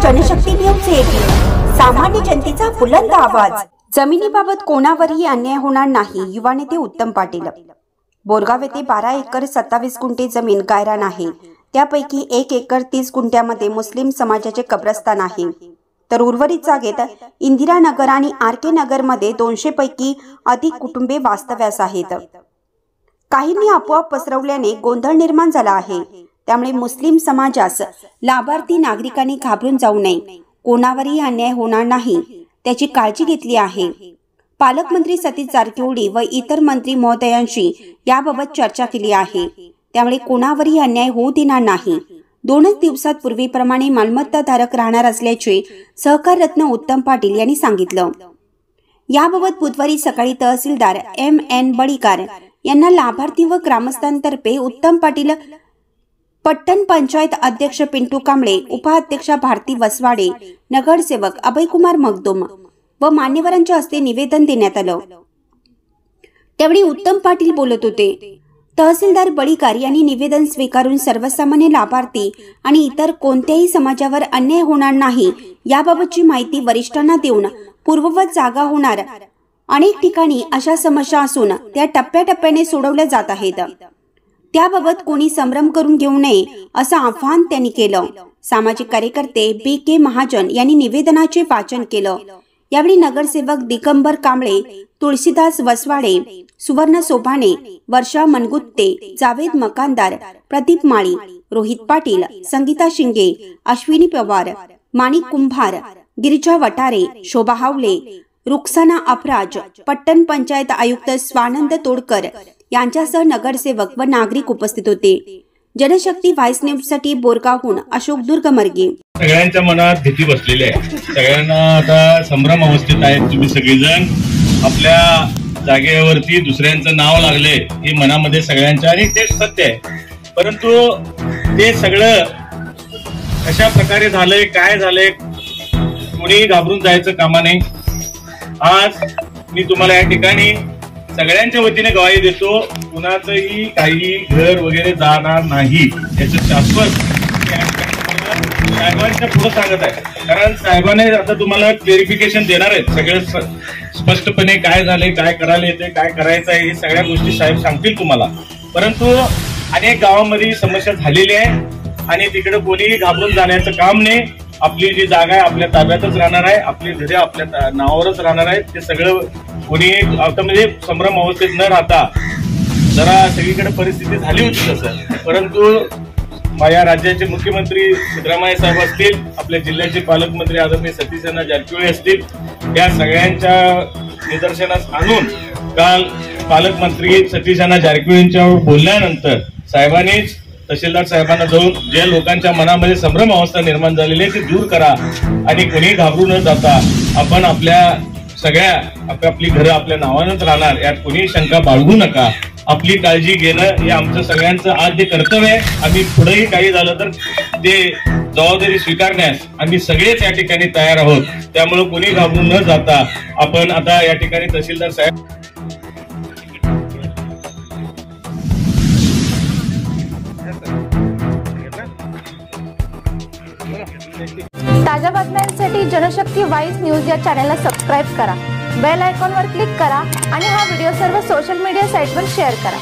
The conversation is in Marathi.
जनशक्ती न्यूज 18 सामान्य जनतेचा बुलंद आवाज। जमिनीबाबत कोणावरही अन्याय होणार नाही। युवा नेते उत्तम पाटील। बोरगाव येथे 12 एकर 27 गुंठे जमीन गायरान आहे। त्यापैकी 1 एकर 30 गुंठ्यामध्ये मुस्लिम समाजाचे कब्रस्तान आहे, तर उर्वरित जागेत इंदिरा नगर आणि आरके नगर मध्ये 200 पैकी अधिक कुटुंबे वास्तव्यास आहेत। काहींनी अफवा पसरवल्याने गोंधळ निर्माण झाला आहे। त्यामुळे मुस्लिम समाजास लाभार्थी नागरिकांनी घाबरून जाऊ नये। कोणावरही अन्याय होणार नाही त्याची काळजी घेतली आहे। पालकमंत्री सतीश जारकिहोळी व इतर मंत्री महोदयांशी याबाबत चर्चा केली आहे। त्यामुळे कोणावरही अन्याय होऊ देणार नाही। 2 दिवसात पूर्वीप्रमाणे मालमत्ता धारक राहणार असल्याचे सहकार रत्न उत्तम पाटील यांनी सांगितलं। याबाबत बुधवारी सकाळी तहसीलदार MN बळीकर यांना लाभार्थी व ग्रामस्थांतर्फे उत्तम पाटील, पट्टण पंचायत अध्यक्ष पिंटू कांबळे, उपाध्यक्षा भारती वसवाडे, नगरसेवक अभयकुमार मगदुम व मान्यवरांच्या हस्ते निवेदन देण्यात आलं। त्यावेळी उत्तम पाटील बोलत होते। तहसीलदार बळीकर यांनी निवेदन स्वीकारून सर्वसामान्य लाभार्थी आणि इतर कोणत्याही समाजावर अन्याय होणार नाही याबाबतची माहिती वरिष्ठांना देऊन पूर्ववत जागा होणार। अनेक ठिकाणी अशा समस्या असून त्या टप्प्याटप्प्याने सोडवल्या जात आहेत। त्याबाबत कोणी संभ्रम करून घेऊ नये असं आवाहन त्यांनी केलं। सामाजिक कार्यकर्ते BK महाजन यांनी निवेदनाचे वाचन केलं। यावेळी नगरसेवक दिगंबर कांबळे, तुळशीदास वसवाडे, सुवर्ण सोभाने, वर्षा मनगुत्ते, जावेद मकानदार, प्रदीप माळी, रोहित पाटील, संगीता शिंगे, अश्विनी पवार, माणिक कुंभार, गिरिजा वटारे, शोभा हावले, रुक्साना अपराज, पट्टण पंचायत आयुक्त स्वानंद तोडकर यांच्यासह नगरसेवक व नागरिक उपस्थित होते। जनशक्ती व्हाइस न्यूज साठी बोरगावहून अशोक दुर्गमर्गे। सगळ्यांच्या मनात भीती बसलेली आहे। सगळ्यांना आता संभ्रम अवस्थेत आहेत। तुम्ही सगळेजण आपल्या जागेवरती दुसऱ्यांचं नाव लागले हे मनामध्ये सगळ्यांच्या, आणि ते सत्य आहे। परंतु ते सगळं कशा प्रकारे झालंय, काय झालंय, कोणी घाबरून जायचं कामा नाही। आज मी तुम्हाला या ठिकाणी सगळ्यांच्या वतीने ग्वाही देतो, कुणाचंही काही घर वगैरे जाणार नाही याचं शाश्वत साहेबांच्या पुढे सांगत आहे। कारण साहेबांनी आता तुम्हाला क्लेरिफिकेशन देणार आहेत, सगळे स्पष्टपणे काय झाले, काय करायला येते, काय करायचं आहे, हे सगळ्या गोष्टी साहेब सांगतील तुम्हाला। परंतु अनेक गावांमध्ये समस्या झालेली आहे आणि तिकडे कोणीही घाबरून जाण्याचं काम नाही। आपली जी जागा आहे आपल्या ताब्यातच राहणार आहे, आपली घरे आपल्या नावावरच राहणार आहेत। ते सगळं कोणी आता म्हणजे संभ्रम अवस्थेत न राहता, जरा सगळीकडे परिस्थिती झाली होती तसं, परंतु या राज्याचे मुख्यमंत्री सिद्धरामय्या साहेब असतील, आपल्या जिल्ह्याचे पालकमंत्री आदरणीय सतीश जारकिहोळी असतील, या सगळ्यांच्या निदर्शनास आणून काल पालकमंत्री सतीश जारकिहोळींच्या बोलल्यानंतर साहेबांनीच तहसीलदार साहेबांना जाऊन ज्या लोकांच्या मनामध्ये संभ्रम अवस्था निर्माण झालेली आहे ती दूर करा आणि कोणी घाबरू न जाता आपण आपल्या सगळ्या आपली घरं आपल्या नावानंच राहणार, यात कोणी शंका बाळगू नका। आपली काळजी घेणं हे आमचं सगळ्यांचं आद्य कर्तव्य आहे। आम्ही पुढेही काही झालं तर ते जबाबदारी स्वीकारण्यास आम्ही सगळेच या ठिकाणी तयार आहोत। त्यामुळे कोणी घाबरून न जाता आपण आता या ठिकाणी तहसीलदार साहेब ताज्या बातम्यांसाठी जनशक्ती व्हाइस न्यूज या चॅनलला सबस्क्राइब करा, बेल आयकॉनवर क्लिक करा आणि हा व्हिडिओ सर्व सोशल मीडिया साइटवर शेअर करा।